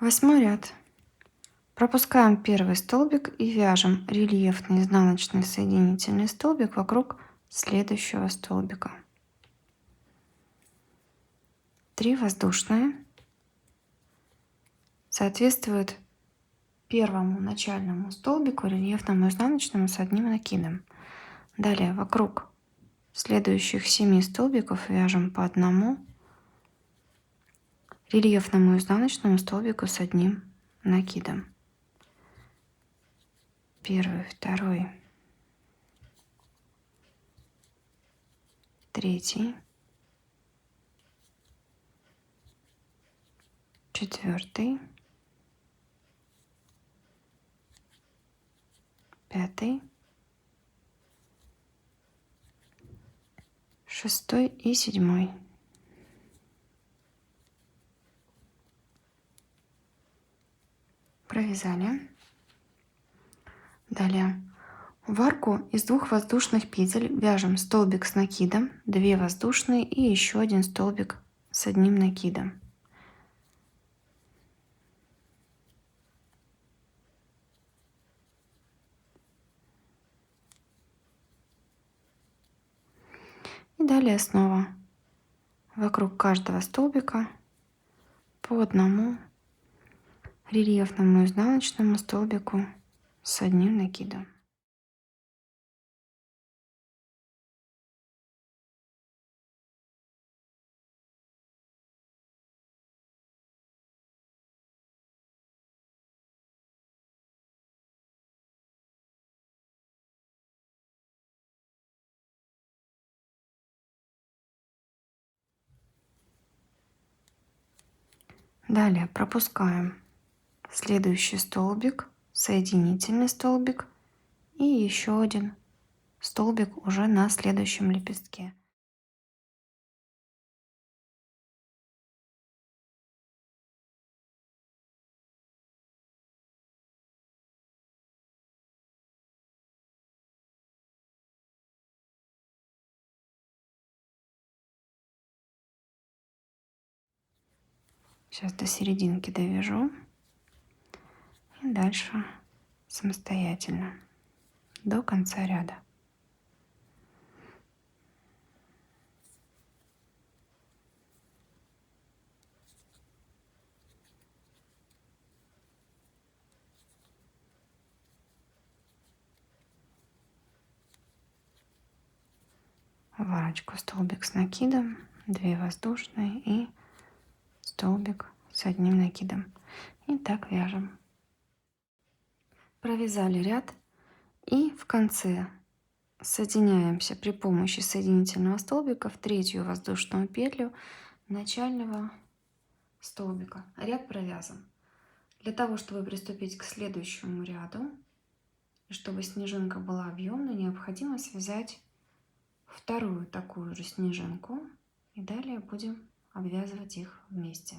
8 ряд. Пропускаем первый столбик и вяжем рельефный изнаночный соединительный столбик вокруг следующего столбика. 3 воздушные соответствуют первому начальному столбику, рельефному изнаночному с одним накидом. Далее вокруг следующих 7 столбиков вяжем по одному рельефному изнаночному столбику с одним накидом. Первый, второй, третий, четвертый, пятый, шестой и седьмой. Провязали. Далее в арку из 2 воздушных петель вяжем столбик с накидом, 2 воздушные и еще один столбик с одним накидом. И далее снова вокруг каждого столбика по одному рельефному изнаночному столбику с одним накидом. Далее пропускаем следующий столбик, соединительный столбик и еще один столбик уже на следующем лепестке. Сейчас до серединки довяжу и дальше самостоятельно до конца ряда. В арочку столбик с накидом, 2 воздушные и столбик с одним накидом. И так вяжем. Провязали ряд и в конце соединяемся при помощи соединительного столбика в 3-ю воздушную петлю начального столбика. Ряд провязан. Для того, чтобы приступить к следующему ряду и чтобы снежинка была объемной, необходимо связать вторую такую же снежинку и далее будем обвязывать их вместе.